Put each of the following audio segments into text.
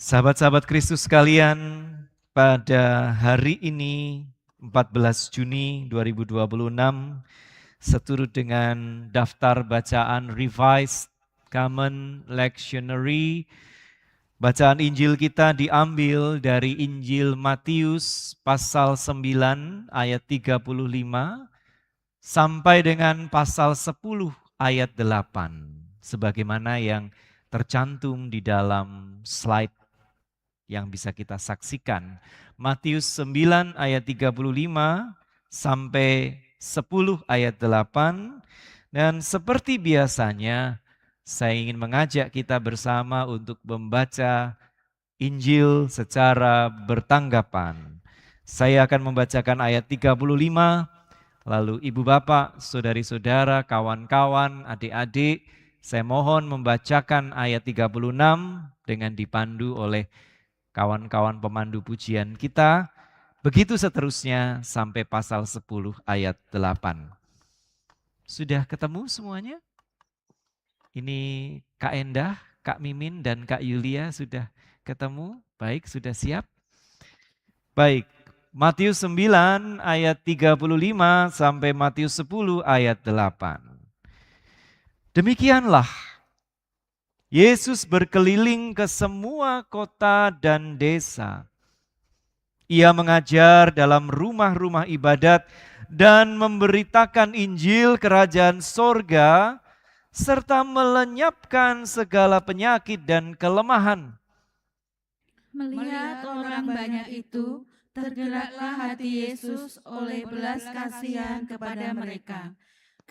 Sahabat-sahabat Kristus sekalian, pada hari ini 14 Juni 2026 seturut dengan daftar bacaan Revised Common Lectionary, bacaan Injil kita diambil dari Injil Matius pasal 9 ayat 35 sampai dengan pasal 10 ayat 8 sebagaimana yang tercantum di dalam slide yang bisa kita saksikan. Matius 9 ayat 35 sampai 10 ayat 8. Dan seperti biasanya saya ingin mengajak kita bersama untuk membaca Injil secara bertanggapan. Saya akan membacakan ayat 35, lalu ibu bapak, saudari-saudara, kawan-kawan, adik-adik, saya mohon membacakan ayat 36 dengan dipandu oleh kawan-kawan pemandu pujian kita, begitu seterusnya sampai pasal 10 ayat 8. Sudah ketemu semuanya? Ini Kak Endah, Kak Mimin, dan Kak Yulia sudah ketemu? Baik, sudah siap? Baik, Matius 9 ayat 35 sampai Matius 10 ayat 8. Demikianlah Yesus berkeliling ke semua kota dan desa. Ia mengajar dalam rumah-rumah ibadat dan memberitakan Injil kerajaan sorga serta melenyapkan segala penyakit dan kelemahan. Melihat orang banyak itu, tergeraklah hati Yesus oleh belas kasihan kepada mereka,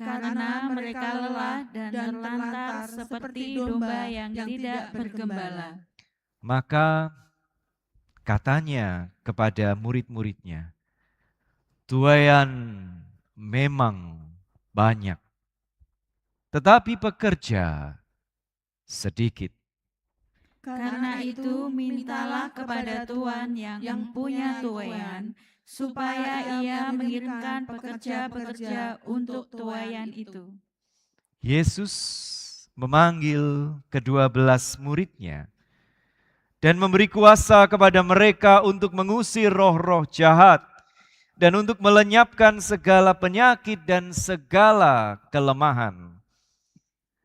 karena mereka lelah dan terlantar seperti domba yang tidak bergembala. Maka katanya kepada murid-muridnya, "Tuaian memang banyak, tetapi pekerja sedikit. Karena itu mintalah kepada Tuhan yang punya tuaian, supaya ia mengirimkan pekerja-pekerja untuk tuaian itu." Yesus memanggil ke-12 muridnya dan memberi kuasa kepada mereka untuk mengusir roh-roh jahat dan untuk melenyapkan segala penyakit dan segala kelemahan.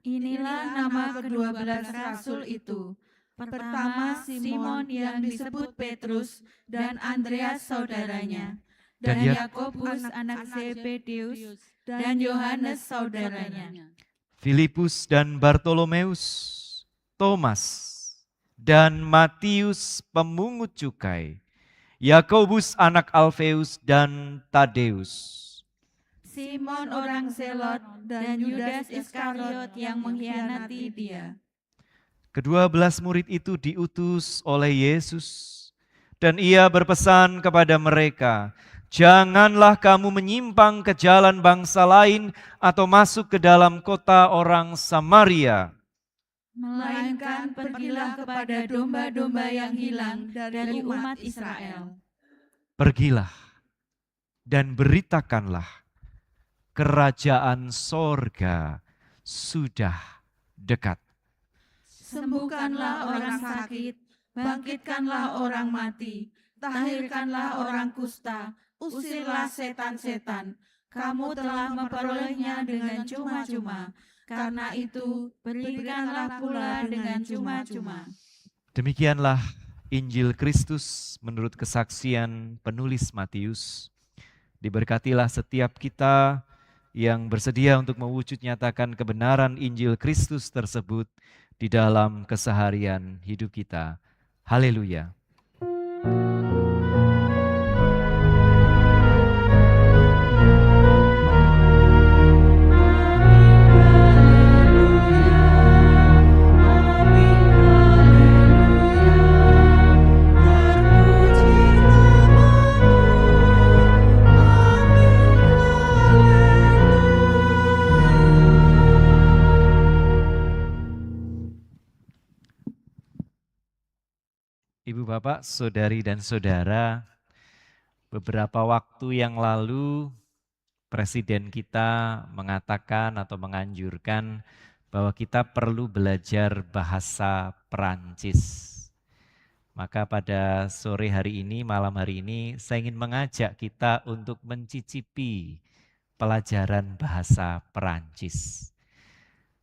Inilah nama ke-12 rasul itu. Pertama, Simon yang disebut Petrus dan Andreas saudaranya, dan Yakobus anak Zebedeus, dan Yohanes saudaranya, Filipus dan Bartolomeus, Thomas dan Matius pemungut cukai, Yakobus anak Alfeus dan Tadeus, Simon orang Zelot, dan Yudas Iskariot yang mengkhianati dia. Ke-12 murid itu diutus oleh Yesus dan ia berpesan kepada mereka, "Janganlah kamu menyimpang ke jalan bangsa lain atau masuk ke dalam kota orang Samaria. Melainkan pergilah kepada domba-domba yang hilang dari umat Israel. Pergilah dan beritakanlah, kerajaan sorga sudah dekat." Sembuhkanlah orang sakit, bangkitkanlah orang mati, tahirkanlah orang kusta, usirlah setan-setan. Kamu telah memperolehnya dengan cuma-cuma, karena itu berikanlah pula dengan cuma-cuma. Demikianlah Injil Kristus menurut kesaksian penulis Matius. Diberkatilah setiap kita yang bersedia untuk mewujud nyatakan kebenaran Injil Kristus tersebut di dalam keseharian hidup kita. Haleluya. Ibu bapak, saudari dan saudara, beberapa waktu yang lalu Presiden kita mengatakan atau menganjurkan bahwa kita perlu belajar bahasa Perancis. Maka pada sore hari ini, malam hari ini, saya ingin mengajak kita untuk mencicipi pelajaran bahasa Perancis.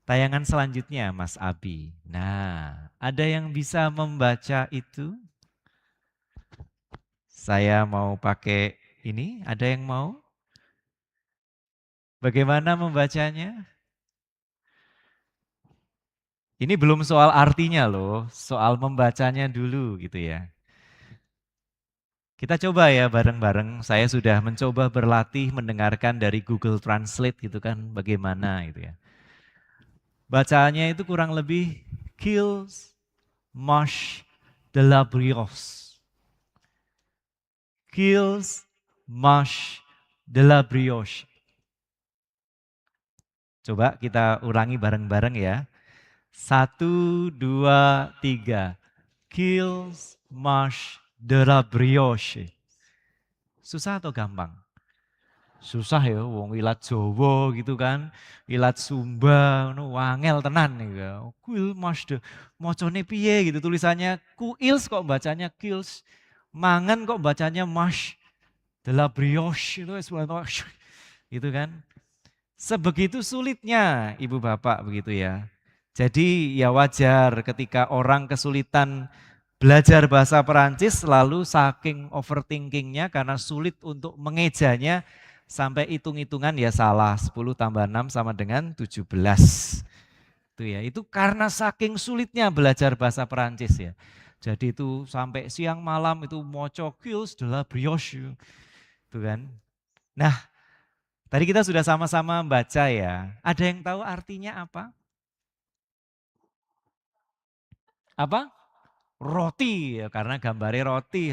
Tayangan selanjutnya, Mas Abi. Nah, ada yang bisa membaca itu? Saya mau pakai ini, ada yang mau? Bagaimana membacanya? Ini belum soal artinya loh, soal membacanya dulu gitu ya. Kita coba ya bareng-bareng, saya sudah mencoba berlatih mendengarkan dari Google Translate gitu kan, bagaimana gitu ya. Bacaannya itu kurang lebih kills, marche, de la brioche. Kills, marche, de la brioche. Coba kita ulangi bareng-bareng ya. 1, 2, 3. Kills, marche, de la brioche. Susah atau gampang? Susah ya, wong ilat Jawa gitu kan, ilat Sumba, wangel tenan nih. Kuil mas de, mocone piye gitu tulisannya kuils kok bacanya kills, mangan kok bacanya mash, de la brioche itu gitu kan. Sebegitu sulitnya ibu bapak begitu ya. Jadi ya wajar ketika orang kesulitan belajar bahasa Perancis lalu saking overthinkingnya karena sulit untuk mengejanya sampai hitung-hitungan ya salah 10 tambah 6 sama dengan 17. Itu ya, itu karena saking sulitnya belajar bahasa Perancis ya. Jadi itu sampai siang malam itu moco kills de la brioche. Itu kan. Nah, tadi kita sudah sama-sama baca ya. Ada yang tahu artinya apa? Apa? Roti ya, karena gambarnya roti.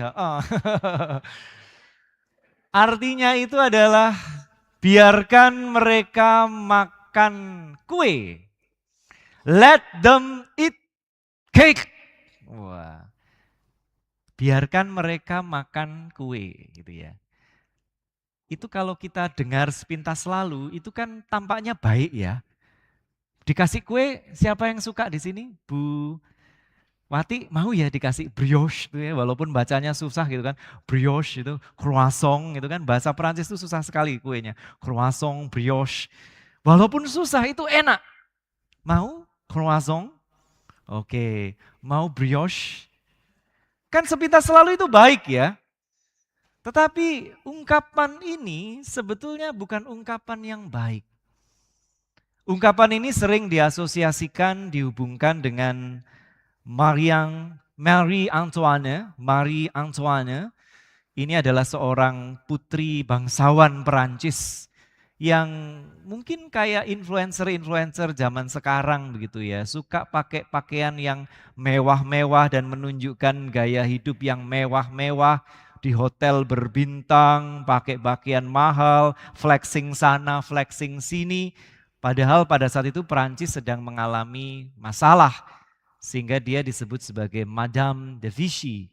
Artinya itu adalah biarkan mereka makan kue. Let them eat cake. Wah. Biarkan mereka makan kue gitu ya. Itu kalau kita dengar sepintas lalu itu kan tampaknya baik ya. Dikasih kue, siapa yang suka di sini? Bu Wati mau ya dikasih brioche gitu ya, walaupun bacanya susah gitu kan. Brioche itu, croissant gitu kan, bahasa Perancis itu susah sekali kuenya. Croissant, brioche. Walaupun susah itu enak. Mau croissant? Oke. Mau brioche? Kan sepintas selalu itu baik ya. Tetapi ungkapan ini sebetulnya bukan ungkapan yang baik. Ungkapan ini sering diasosiasikan, dihubungkan dengan Marie Antoine. Marie Antoine ini adalah seorang putri bangsawan Perancis yang mungkin kayak influencer-influencer zaman sekarang begitu ya. Suka pakai pakaian yang mewah-mewah dan menunjukkan gaya hidup yang mewah-mewah. Di hotel berbintang, pakai pakaian mahal, flexing sana, flexing sini. Padahal pada saat itu Perancis sedang mengalami masalah sehingga dia disebut sebagai Madame de Vichy.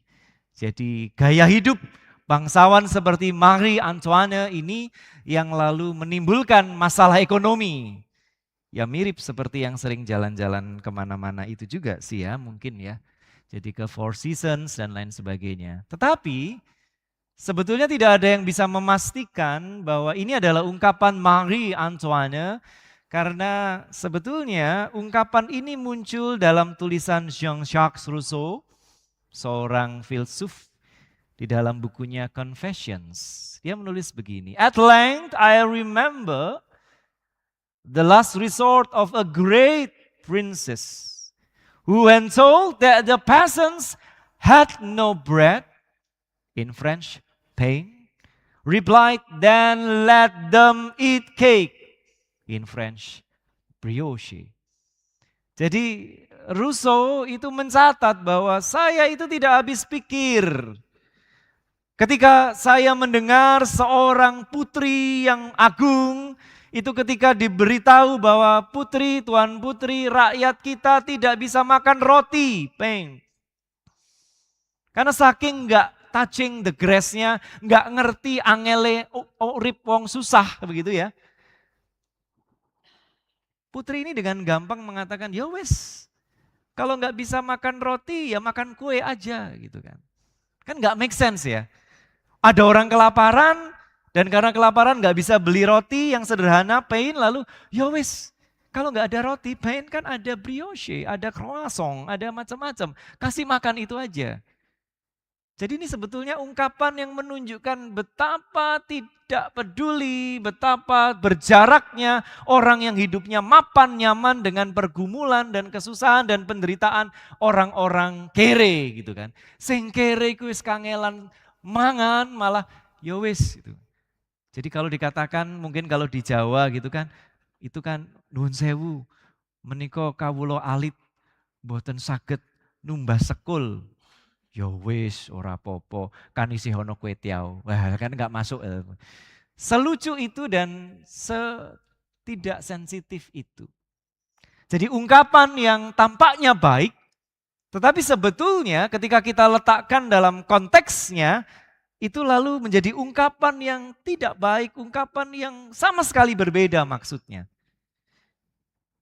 Jadi gaya hidup bangsawan seperti Marie Antoine ini yang lalu menimbulkan masalah ekonomi. Ya mirip seperti yang sering jalan-jalan kemana-mana itu juga sih ya mungkin ya. Jadi ke Four Seasons dan lain sebagainya. Tetapi sebetulnya tidak ada yang bisa memastikan bahwa ini adalah ungkapan Marie Antoine karena sebetulnya ungkapan ini muncul dalam tulisan Jean-Jacques Rousseau, seorang filsuf di dalam bukunya Confessions. Dia menulis begini, "At length I remember the last resort of a great princess who when told that the peasants had no bread," in French, pain, replied, "Then let them eat cake," in French, brioche. Jadi Rousseau itu mencatat bahwa saya itu tidak habis pikir ketika saya mendengar seorang putri yang agung, itu ketika diberitahu bahwa putri, tuan putri, rakyat kita tidak bisa makan roti, peng. Karena saking enggak touching the grass-nya, enggak ngerti angele urip wong susah begitu ya. Putri ini dengan gampang mengatakan, ya wes, Kalau nggak bisa makan roti, ya makan kue aja gitu kan. Kan nggak make sense ya. Ada orang kelaparan, dan karena kelaparan nggak bisa beli roti yang sederhana, pain lalu ya wis. Kalau nggak ada roti, pain kan ada brioche, ada croissant, ada macam-macam. Kasih makan itu aja. Jadi ini sebetulnya ungkapan yang menunjukkan betapa tidak peduli, betapa berjaraknya orang yang hidupnya mapan, nyaman dengan pergumulan dan kesusahan dan penderitaan orang-orang kere gitu kan. Sing kere ku wis kangelan mangan malah ya wis gitu. Jadi kalau dikatakan mungkin kalau di Jawa gitu kan, itu kan nuwun sewu menika kawula alit mboten saged numbas sekul. Ya wis ora apa-apa, kan isih ono kue tiaw. Wah, kan enggak masuk. Selucu itu dan setidak sensitif itu. Jadi ungkapan yang tampaknya baik, tetapi sebetulnya ketika kita letakkan dalam konteksnya, itu lalu menjadi ungkapan yang tidak baik, ungkapan yang sama sekali berbeda maksudnya.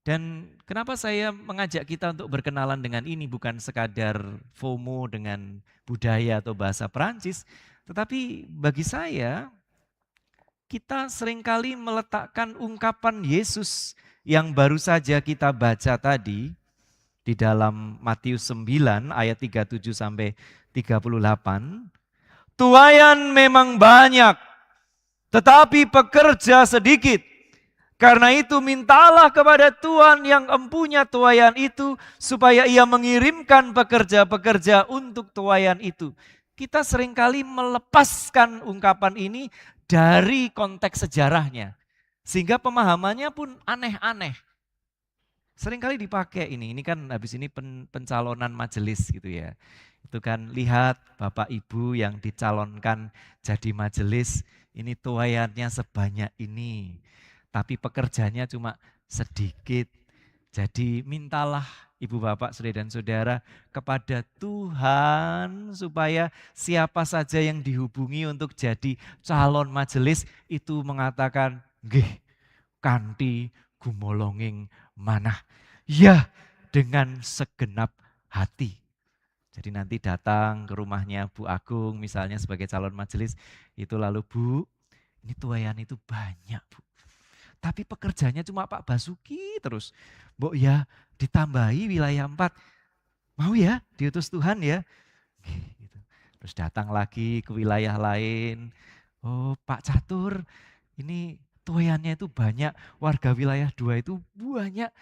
Dan kenapa saya mengajak kita untuk berkenalan dengan ini bukan sekadar FOMO dengan budaya atau bahasa Perancis, tetapi bagi saya kita seringkali meletakkan ungkapan Yesus yang baru saja kita baca tadi di dalam Matius 9 ayat 37 sampai 38. Tuaian memang banyak, tetapi pekerja sedikit. Karena itu mintalah kepada Tuhan yang empunya tuaian itu supaya ia mengirimkan pekerja-pekerja untuk tuaian itu. Kita seringkali melepaskan ungkapan ini dari konteks sejarahnya. Sehingga pemahamannya pun aneh-aneh. Seringkali dipakai ini kan habis ini pencalonan majelis gitu ya. Itu kan lihat Bapak Ibu yang dicalonkan jadi majelis, ini tuaiannya sebanyak ini. Tapi pekerjanya cuma sedikit. Jadi mintalah Ibu Bapak, Saudara dan Saudara kepada Tuhan supaya siapa saja yang dihubungi untuk jadi calon majelis itu mengatakan, nggih kanthi gumolonging manah. Ya, dengan segenap hati. Jadi nanti datang ke rumahnya Bu Agung misalnya sebagai calon majelis, itu lalu Bu, ini tuaian itu banyak Bu. Tapi pekerjanya cuma Pak Basuki terus. Mbok ya ditambahi wilayah 4. Mau ya diutus Tuhan ya. Gitu. Terus datang lagi ke wilayah lain. Oh Pak Catur ini tuaiannya itu banyak. Warga wilayah 2 itu banyak.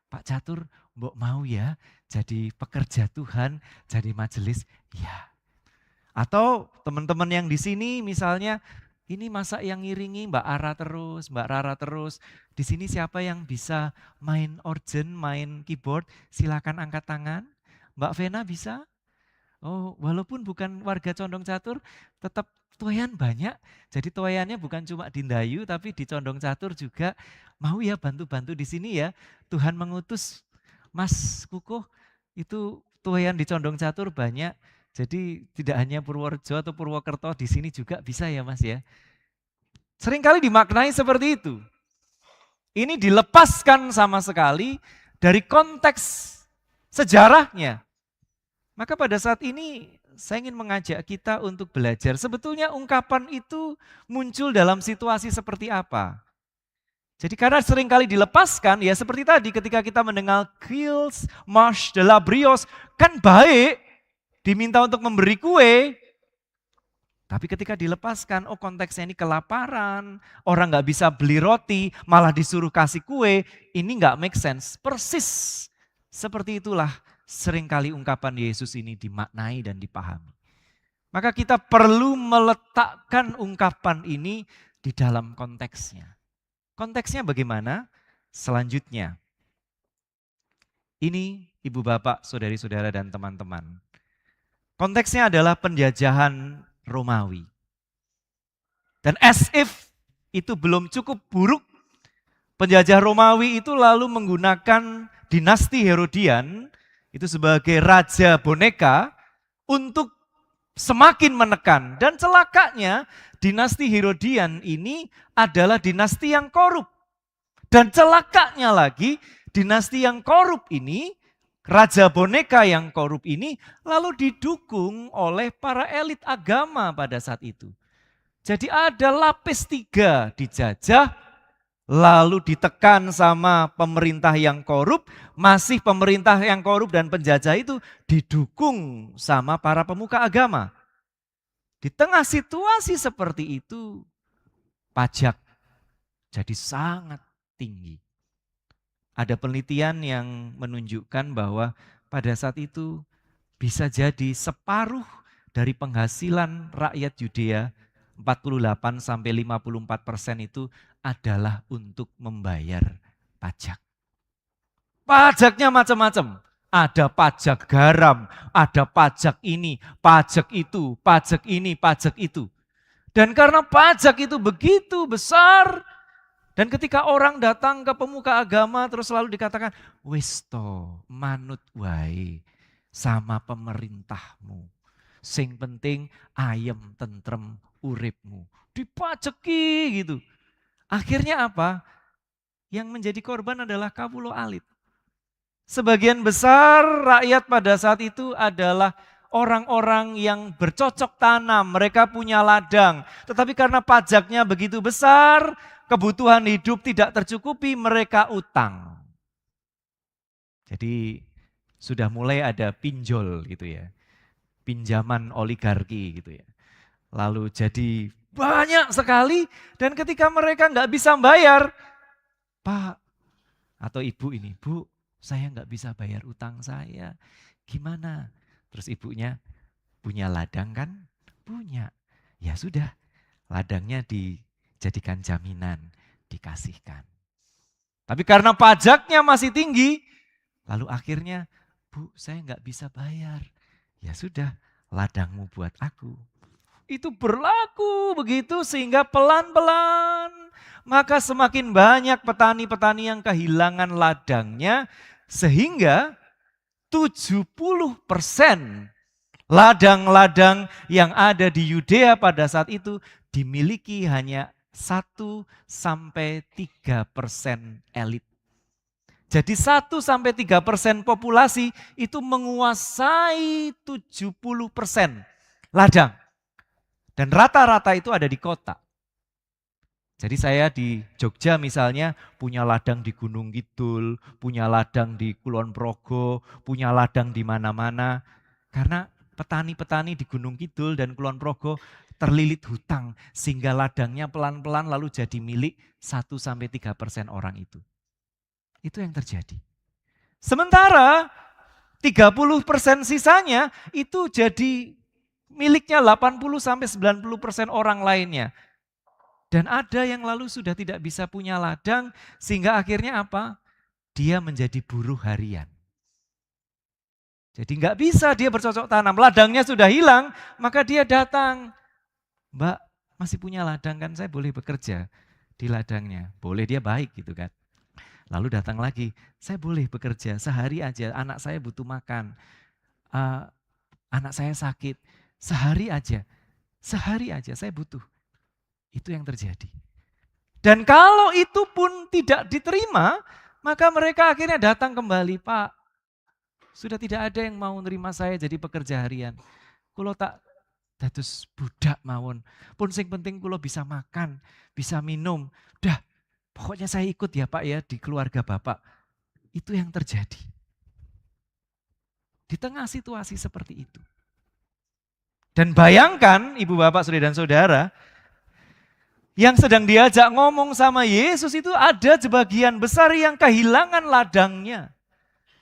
Pak Catur mbok mau ya jadi pekerja Tuhan, jadi majelis. Ya. Atau teman-teman yang di sini misalnya, ini masa yang ngiringi Mbak Rara terus. Di sini siapa yang bisa main organ, main keyboard? Silakan angkat tangan. Mbak Vena bisa? Oh, walaupun bukan warga Condong Catur, tetap tuaian banyak. Jadi tuaiannya bukan cuma di Ndayu, tapi di Condong Catur juga. Mau ya bantu-bantu di sini ya. Tuhan mengutus Mas Kukuh, itu tuaian di Condong Catur banyak. Jadi tidak hanya Purworejo atau Purwokerto, di sini juga bisa ya Mas ya. Seringkali dimaknai seperti itu. Ini dilepaskan sama sekali dari konteks sejarahnya. Maka pada saat ini saya ingin mengajak kita untuk belajar. Sebetulnya ungkapan itu muncul dalam situasi seperti apa. Jadi karena seringkali dilepaskan, ya seperti tadi ketika kita mendengar Quills, Marche de la Brioche, kan baik, diminta untuk memberi kue, tapi ketika dilepaskan, oh konteksnya ini kelaparan, orang nggak bisa beli roti, malah disuruh kasih kue, ini nggak make sense. Persis seperti itulah seringkali ungkapan Yesus ini dimaknai dan dipahami. Maka kita perlu meletakkan ungkapan ini di dalam konteksnya. Konteksnya bagaimana? Selanjutnya, ini ibu bapak, saudari-saudara dan teman-teman. Konteksnya adalah penjajahan Romawi. Dan as if itu belum cukup buruk, penjajah Romawi itu lalu menggunakan dinasti Herodian, itu sebagai raja boneka, untuk semakin menekan. Dan celakanya dinasti Herodian ini adalah dinasti yang korup. Dan celakanya lagi dinasti yang korup ini raja boneka yang korup ini lalu didukung oleh para elit agama pada saat itu. Jadi ada lapis 3 dijajah, lalu ditekan sama pemerintah yang korup, masih pemerintah yang korup dan penjajah itu didukung sama para pemuka agama. Di tengah situasi seperti itu, pajak jadi sangat tinggi. Ada penelitian yang menunjukkan bahwa pada saat itu bisa jadi separuh dari penghasilan rakyat Yudea, 48-54% itu adalah untuk membayar pajak. Pajaknya macam-macam. Ada pajak garam, ada pajak ini, pajak itu, pajak ini, pajak itu. Dan karena pajak itu begitu besar, dan ketika orang datang ke pemuka agama terus selalu dikatakan, wis to, manut wae sama pemerintahmu. Sing penting ayem tentrem uripmu. Dipajeki gitu. Akhirnya apa? Yang menjadi korban adalah kawula alit. Sebagian besar rakyat pada saat itu adalah orang-orang yang bercocok tanam, mereka punya ladang. Tetapi karena pajaknya begitu besar, kebutuhan hidup tidak tercukupi, mereka utang. Jadi sudah mulai ada pinjol gitu ya, pinjaman oligarki gitu ya. Lalu jadi banyak sekali dan ketika mereka nggak bisa bayar, Pak atau Ibu ini, Bu saya nggak bisa bayar utang saya, gimana? Terus ibunya, punya ladang kan? Punya. Ya sudah, ladangnya dijadikan jaminan, dikasihkan. Tapi karena pajaknya masih tinggi, lalu akhirnya, Bu saya nggak bisa bayar. Ya sudah, ladangmu buat aku. Itu berlaku begitu sehingga pelan-pelan, maka semakin banyak petani-petani yang kehilangan ladangnya, sehingga 70% ladang-ladang yang ada di Yudea pada saat itu dimiliki hanya 1-3% elit. Jadi 1-3% populasi itu menguasai 70% ladang. Dan rata-rata itu ada di kota. Jadi saya di Jogja misalnya punya ladang di Gunung Kidul, punya ladang di Kulon Progo, punya ladang di mana-mana. Karena petani-petani di Gunung Kidul dan Kulon Progo terlilit hutang sehingga ladangnya pelan-pelan lalu jadi milik 1-3% orang itu. Itu yang terjadi. Sementara 30% sisanya itu jadi miliknya 80-90% orang lainnya. Dan ada yang lalu sudah tidak bisa punya ladang sehingga akhirnya apa? Dia menjadi buruh harian. Jadi nggak bisa dia bercocok tanam, ladangnya sudah hilang, maka dia datang. Mbak masih punya ladang kan, saya boleh bekerja di ladangnya. Boleh, dia baik gitu kan. Lalu datang lagi, saya boleh bekerja sehari aja, anak saya butuh makan. Anak saya sakit, sehari aja saya butuh. Itu yang terjadi. Dan kalau itu pun tidak diterima, maka mereka akhirnya datang kembali, Pak, sudah tidak ada yang mau nerima saya jadi pekerja harian. Kulo tak dados budak mawon. Pun sing penting kulo bisa makan, bisa minum. Dah, pokoknya saya ikut ya Pak ya di keluarga Bapak. Itu yang terjadi. Di tengah situasi seperti itu. Dan bayangkan Ibu Bapak, Saudara dan Saudara, yang sedang diajak ngomong sama Yesus itu ada sebagian besar yang kehilangan ladangnya.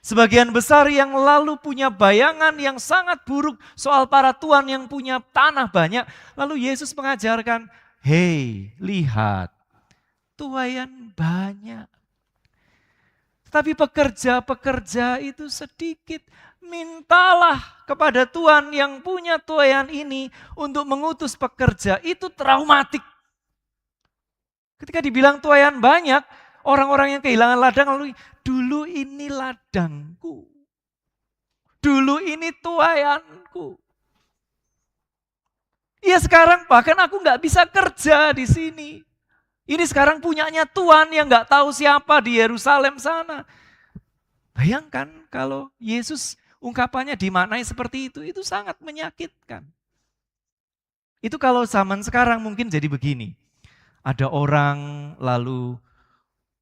Sebagian besar yang lalu punya bayangan yang sangat buruk soal para tuan yang punya tanah banyak. Lalu Yesus mengajarkan, hei lihat, tuayan banyak. Tapi pekerja-pekerja itu sedikit. Mintalah kepada Tuhan yang punya tuayan ini untuk mengutus pekerja. Itu traumatik. Ketika dibilang tuayan banyak, orang-orang yang kehilangan ladang lalu, dulu ini ladangku. Dulu ini tuayanku. Iya sekarang bahkan aku nggak bisa kerja di sini. Ini sekarang punyanya Tuhan yang nggak tahu siapa di Yerusalem sana. Bayangkan kalau Yesus ungkapannya dimaknai seperti itu sangat menyakitkan. Itu kalau zaman sekarang mungkin jadi begini. Ada orang lalu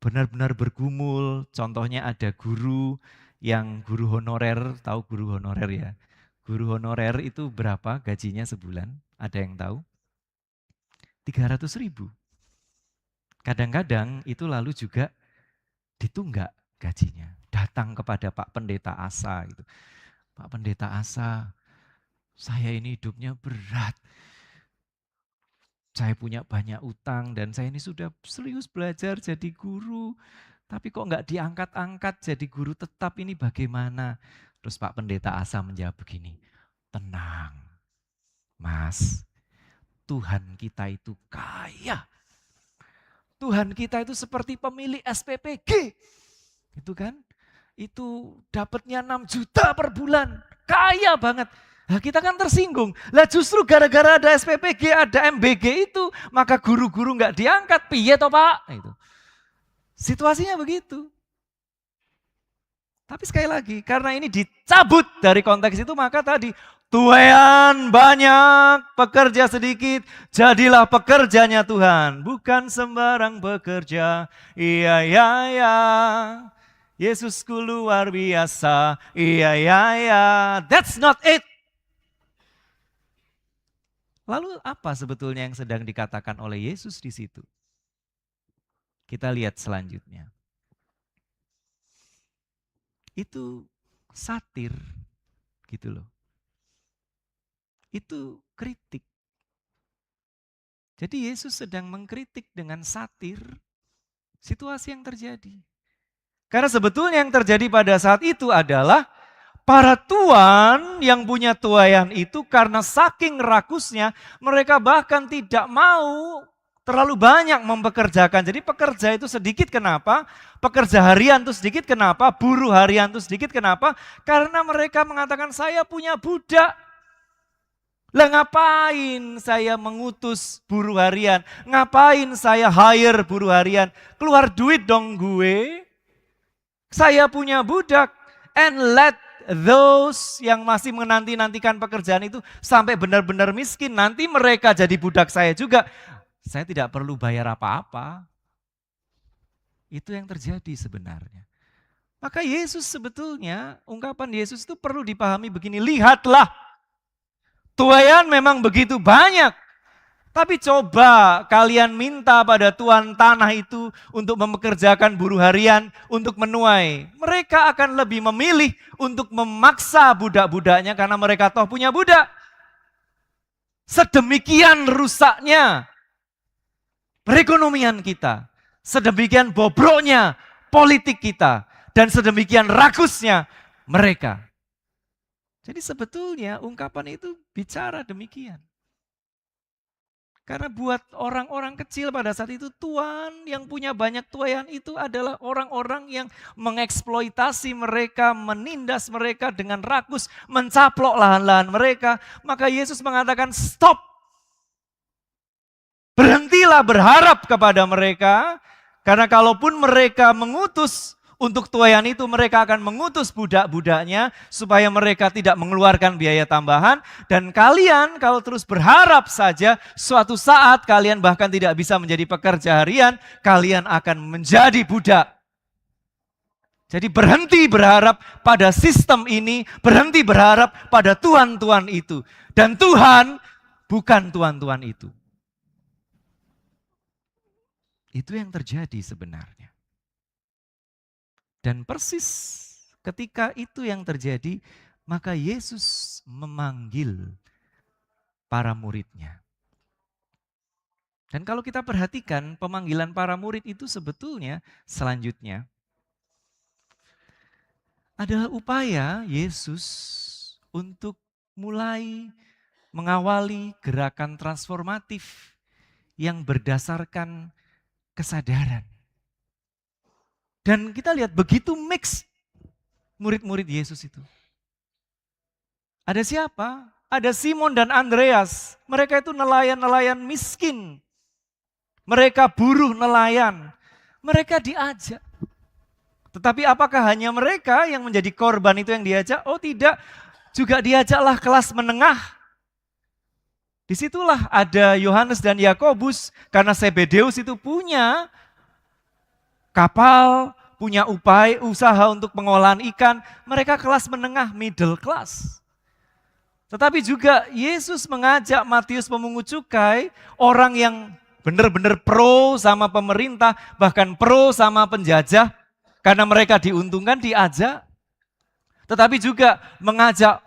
benar-benar bergumul, contohnya ada guru yang guru honorer, tahu guru honorer ya? Guru honorer itu berapa gajinya sebulan? Ada yang tahu? 300.000. Kadang-kadang itu lalu juga ditunggak gajinya. Datang kepada Pak Pendeta Asa gitu. Pak Pendeta Asa, saya ini hidupnya berat. Saya punya banyak utang dan saya ini sudah serius belajar jadi guru. Tapi kok nggak diangkat-angkat jadi guru tetap, ini bagaimana? Terus Pak Pendeta Asa menjawab begini, tenang Mas, Tuhan kita itu kaya. Tuhan kita itu seperti pemilik SPPG. Itu kan, itu dapatnya 6 juta per bulan, kaya banget. Nah, kita kan tersinggung. Lah justru gara-gara ada SPPG, ada MBG itu, maka guru-guru nggak diangkat. Piye toh Pak? Itu. Situasinya begitu. Tapi sekali lagi, karena ini dicabut dari konteks itu, maka tadi tuaian banyak, pekerja sedikit, jadilah pekerjanya Tuhan. Bukan sembarang bekerja, iya, iya, iya. Yesusku luar biasa, iya, iya, iya. That's not it. Lalu apa sebetulnya yang sedang dikatakan oleh Yesus di situ? Kita lihat selanjutnya. Itu satir gitu loh. Itu kritik. Jadi Yesus sedang mengkritik dengan satir situasi yang terjadi. Karena sebetulnya yang terjadi pada saat itu adalah para tuan yang punya tuayan itu karena saking rakusnya mereka bahkan tidak mau terlalu banyak mempekerjakan. Jadi pekerja itu sedikit kenapa? Pekerja harian itu sedikit kenapa? Buruh harian itu sedikit kenapa? Karena mereka mengatakan saya punya budak. Lah ngapain saya mengutus buruh harian? Ngapain saya hire buruh harian? Keluar duit dong gue. Saya punya budak. And let those yang masih menanti-nantikan pekerjaan itu sampai benar-benar miskin. Nanti mereka jadi budak saya juga. Saya tidak perlu bayar apa-apa. Itu yang terjadi sebenarnya. Maka Yesus sebetulnya, ungkapan Yesus itu perlu dipahami begini. Lihatlah, tuaian memang begitu banyak. Tapi coba kalian minta pada tuan tanah itu untuk mempekerjakan buruh harian untuk menuai. Mereka akan lebih memilih untuk memaksa budak-budaknya karena mereka toh punya budak. Sedemikian rusaknya perekonomian kita. Sedemikian bobroknya politik kita. Dan sedemikian rakusnya mereka. Jadi sebetulnya ungkapan itu bicara demikian. Karena buat orang-orang kecil pada saat itu tuan yang punya banyak tuayan itu adalah orang-orang yang mengeksploitasi mereka, menindas mereka dengan rakus, mencaplok lahan-lahan mereka. Maka Yesus mengatakan stop. Berhentilah berharap kepada mereka, karena kalaupun mereka mengutus untuk tuayan itu, mereka akan mengutus budak-budaknya supaya mereka tidak mengeluarkan biaya tambahan. Dan kalian kalau terus berharap saja, suatu saat kalian bahkan tidak bisa menjadi pekerja harian, kalian akan menjadi budak. Jadi berhenti berharap pada sistem ini, berhenti berharap pada tuan-tuan itu. Dan Tuhan bukan tuan-tuan itu. Itu yang terjadi sebenarnya. Dan persis ketika itu yang terjadi, maka Yesus memanggil para muridnya. Dan kalau kita perhatikan pemanggilan para murid itu sebetulnya selanjutnya adalah upaya Yesus untuk mulai mengawali gerakan transformatif yang berdasarkan kesadaran. Dan kita lihat begitu mix murid-murid Yesus itu. Ada siapa? Ada Simon dan Andreas. Mereka itu nelayan-nelayan miskin. Mereka buruh nelayan. Mereka diajak. Tetapi apakah hanya mereka yang menjadi korban itu yang diajak? Oh tidak, juga diajaklah kelas menengah. Disitulah ada Yohanes dan Yakobus, karena Zebedeus itu punya kapal, punya usaha untuk pengolahan ikan. Mereka kelas menengah, middle class. Tetapi juga Yesus mengajak Matius pemungut cukai, orang yang benar-benar pro sama pemerintah, bahkan pro sama penjajah, karena mereka diuntungkan diajak. Tetapi juga mengajak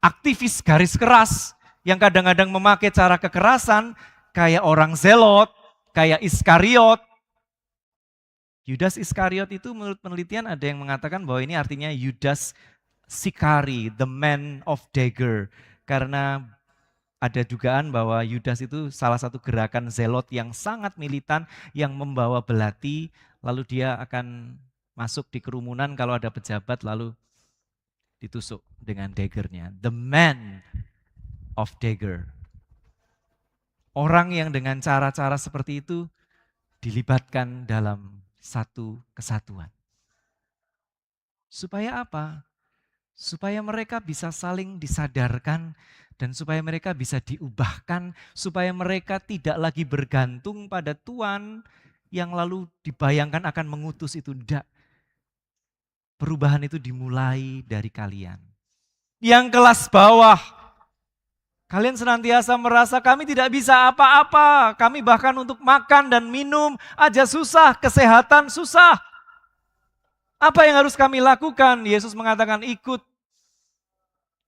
aktivis garis keras, yang kadang-kadang memakai cara kekerasan, kayak orang Zelot, kayak Iskariot. Yudas Iskariot itu menurut penelitian ada yang mengatakan bahwa ini artinya Yudas Sikari, the man of dagger. Karena ada dugaan bahwa Yudas itu salah satu gerakan Zelot yang sangat militan, yang membawa belati, lalu dia akan masuk di kerumunan kalau ada pejabat, lalu ditusuk dengan daggernya. The man of dagger. Orang yang dengan cara-cara seperti itu dilibatkan dalam satu kesatuan. Supaya apa? Supaya mereka bisa saling disadarkan dan supaya mereka bisa diubahkan, supaya mereka tidak lagi bergantung pada Tuhan yang lalu dibayangkan akan mengutus itu. Tidak. Perubahan itu dimulai dari kalian. Yang kelas bawah, kalian senantiasa merasa kami tidak bisa apa-apa, kami bahkan untuk makan dan minum aja susah, kesehatan susah. Apa yang harus kami lakukan? Yesus mengatakan ikut.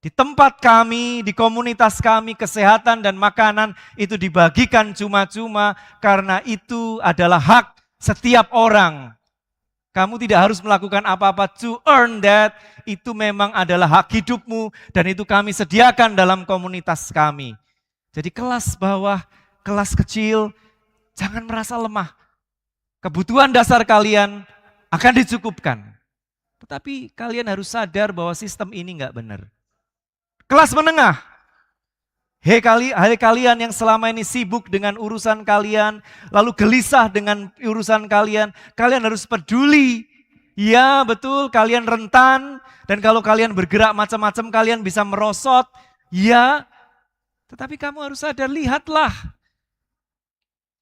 Di tempat kami, di komunitas kami, kesehatan dan makanan itu dibagikan cuma-cuma karena itu adalah hak setiap orang. Kamu tidak harus melakukan apa-apa to earn that. Itu memang adalah hak hidupmu dan itu kami sediakan dalam komunitas kami. Jadi kelas bawah, kelas kecil, jangan merasa lemah. Kebutuhan dasar kalian akan dicukupkan. Tetapi kalian harus sadar bahwa sistem ini enggak benar. Kelas menengah, hei kalian yang selama ini sibuk dengan urusan kalian, lalu gelisah dengan urusan kalian harus peduli. Ya betul, kalian rentan, dan kalau kalian bergerak macam-macam kalian bisa merosot. Ya, tetapi kamu harus sadar, lihatlah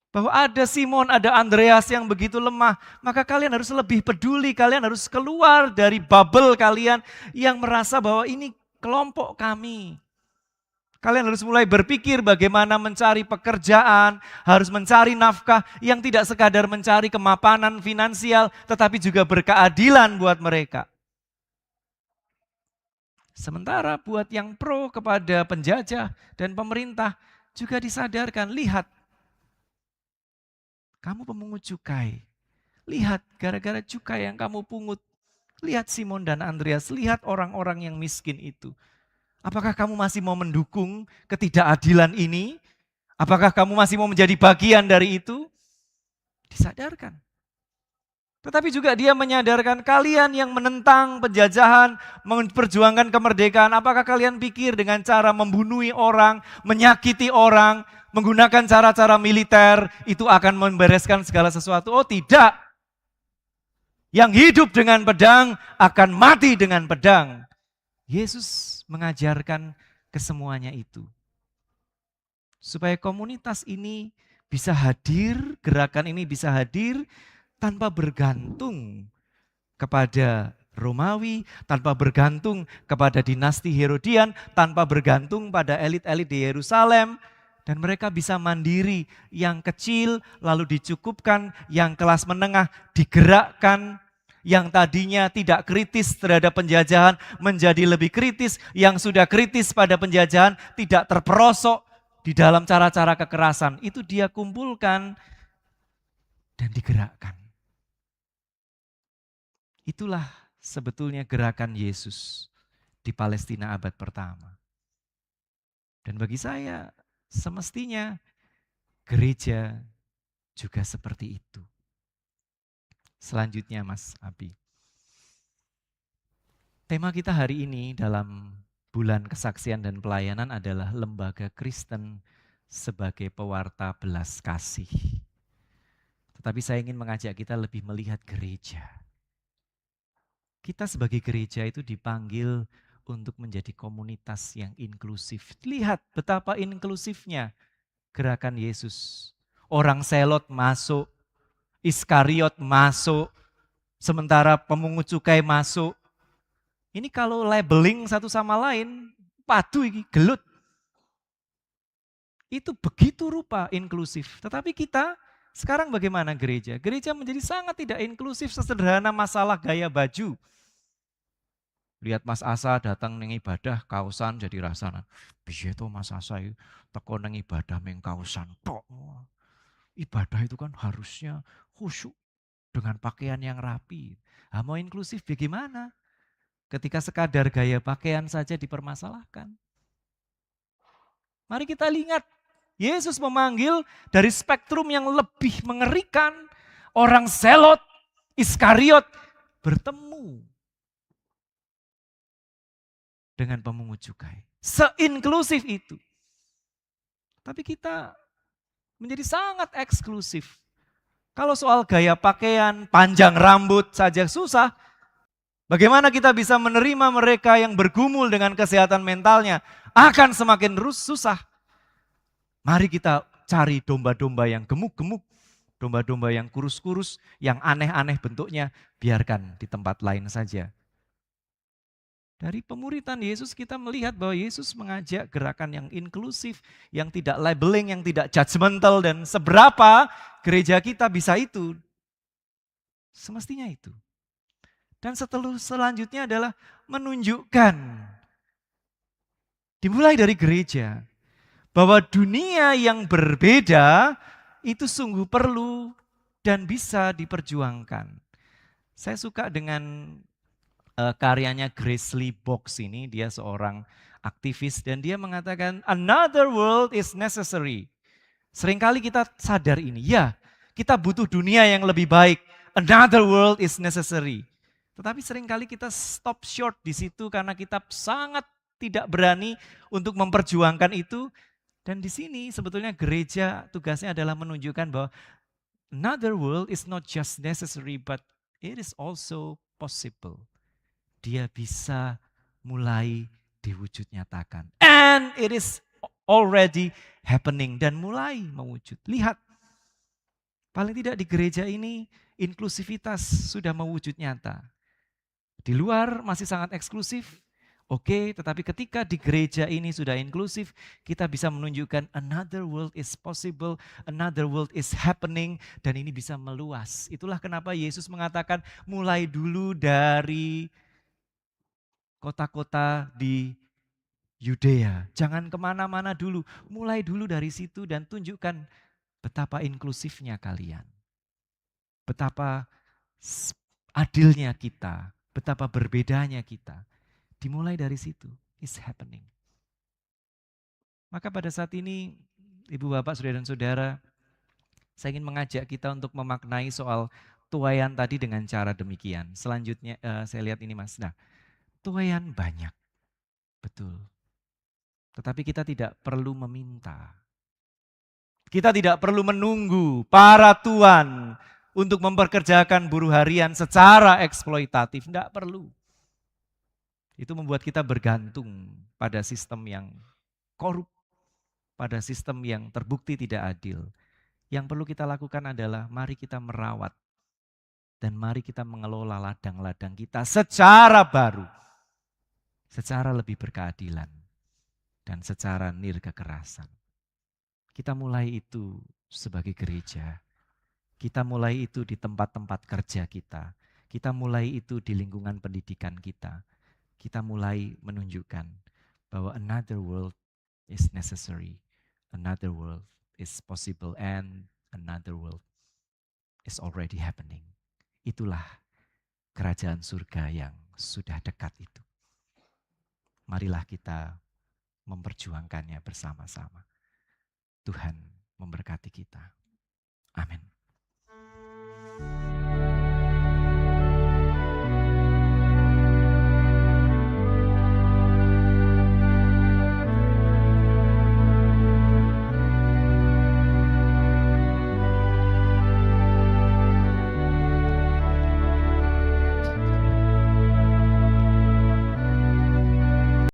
bahwa ada Simon, ada Andreas yang begitu lemah, maka kalian harus lebih peduli, kalian harus keluar dari bubble kalian yang merasa bahwa ini kelompok kami. Kalian harus mulai berpikir bagaimana mencari pekerjaan, harus mencari nafkah yang tidak sekadar mencari kemapanan finansial, tetapi juga berkeadilan buat mereka. Sementara buat yang pro kepada penjajah dan pemerintah juga disadarkan, lihat, kamu pemungut cukai, lihat gara-gara cukai yang kamu pungut, lihat Simon dan Andreas, lihat orang-orang yang miskin itu. Apakah kamu masih mau mendukung ketidakadilan ini? Apakah kamu masih mau menjadi bagian dari itu? Disadarkan. Tetapi juga dia menyadarkan kalian yang menentang penjajahan, memperjuangkan kemerdekaan. Apakah kalian pikir dengan cara membunuh orang, menyakiti orang, menggunakan cara-cara militer, itu akan membereskan segala sesuatu? Oh tidak. Yang hidup dengan pedang akan mati dengan pedang. Yesus mengajarkan kesemuanya itu. Supaya komunitas ini bisa hadir, gerakan ini bisa hadir tanpa bergantung kepada Romawi, tanpa bergantung kepada dinasti Herodian, tanpa bergantung pada elit-elit di Yerusalem. Dan mereka bisa mandiri, yang kecil lalu dicukupkan, yang kelas menengah digerakkan, yang tadinya tidak kritis terhadap penjajahan menjadi lebih kritis, yang sudah kritis pada penjajahan tidak terperosok di dalam cara-cara kekerasan. Itu dia kumpulkan dan digerakkan. Itulah sebetulnya gerakan Yesus di Palestina abad pertama. Dan bagi saya semestinya gereja juga seperti itu. Selanjutnya Mas Abi. Tema kita hari ini dalam bulan kesaksian dan pelayanan adalah lembaga Kristen sebagai pewarta belas kasih. Tetapi saya ingin mengajak kita lebih melihat gereja. Kita sebagai gereja itu dipanggil untuk menjadi komunitas yang inklusif. Lihat betapa inklusifnya gerakan Yesus. Orang Selot masuk, Iskariot masuk, sementara pemungut cukai masuk. Ini kalau labeling satu sama lain, padu iki, gelut. Itu begitu rupa inklusif. Tetapi kita sekarang bagaimana gereja? Gereja menjadi sangat tidak inklusif, sesederhana masalah gaya baju. Lihat Mas Asa datang neng ibadah kausan jadi rasanan. Piye to Mas Asa itu teko neng ibadah meng kausan tok. Ibadah itu kan harusnya khusyuk dengan pakaian yang rapi. Mau inklusif bagaimana? Ketika sekadar gaya pakaian saja dipermasalahkan. Mari kita lihat, Yesus memanggil dari spektrum yang lebih mengerikan. Orang Selot, Iskariot bertemu dengan pemungut cukai. Seinklusif itu. Tapi kita menjadi sangat eksklusif. Kalau soal gaya pakaian, panjang rambut saja susah, bagaimana kita bisa menerima mereka yang bergumul dengan kesehatan mentalnya? Akan semakin susah. Mari kita cari domba-domba yang gemuk-gemuk, domba-domba yang kurus-kurus, yang aneh-aneh bentuknya, biarkan di tempat lain saja. Dari pemuritan Yesus kita melihat bahwa Yesus mengajak gerakan yang inklusif, yang tidak labeling, yang tidak judgmental, dan seberapa gereja kita bisa itu. Semestinya itu. Dan selanjutnya adalah menunjukkan, dimulai dari gereja, bahwa dunia yang berbeda itu sungguh perlu dan bisa diperjuangkan. Saya suka dengan karyanya Grace Lee Box ini, dia seorang aktivis dan dia mengatakan another world is necessary. Seringkali kita sadar ini, ya kita butuh dunia yang lebih baik, another world is necessary. Tetapi seringkali kita stop short di situ karena kita sangat tidak berani untuk memperjuangkan itu. Dan di sini sebetulnya gereja tugasnya adalah menunjukkan bahwa another world is not just necessary but it is also possible. Dia bisa mulai diwujud nyatakan. And it is already happening dan mulai mewujud. Lihat, paling tidak di gereja ini inklusivitas sudah mewujud nyata. Di luar masih sangat eksklusif, oke, tetapi ketika di gereja ini sudah inklusif, kita bisa menunjukkan another world is possible, another world is happening, dan ini bisa meluas. Itulah kenapa Yesus mengatakan mulai dulu dari kota-kota di Yudea. Jangan kemana-mana dulu, mulai dulu dari situ dan tunjukkan betapa inklusifnya kalian. Betapa adilnya kita, betapa berbedanya kita. Dimulai dari situ, it's happening. Maka pada saat ini, Ibu Bapak, Saudara dan Saudara, saya ingin mengajak kita untuk memaknai soal tuaian tadi dengan cara demikian. Selanjutnya saya lihat ini Mas. Nah, tuaian banyak, betul. Tetapi kita tidak perlu meminta. Kita tidak perlu menunggu para tuan untuk memperkerjakan buruh harian secara eksploitatif. Tidak perlu. Itu membuat kita bergantung pada sistem yang korup, pada sistem yang terbukti tidak adil. Yang perlu kita lakukan adalah mari kita merawat dan mari kita mengelola ladang-ladang kita secara baru. Secara lebih berkeadilan dan secara nirkekerasan. Kita mulai itu sebagai gereja. Kita mulai itu di tempat-tempat kerja kita. Kita mulai itu di lingkungan pendidikan kita. Kita mulai menunjukkan bahwa another world is necessary. Another world is possible and another world is already happening. Itulah kerajaan surga yang sudah dekat itu. Marilah kita memperjuangkannya bersama-sama. Tuhan memberkati kita. Amin.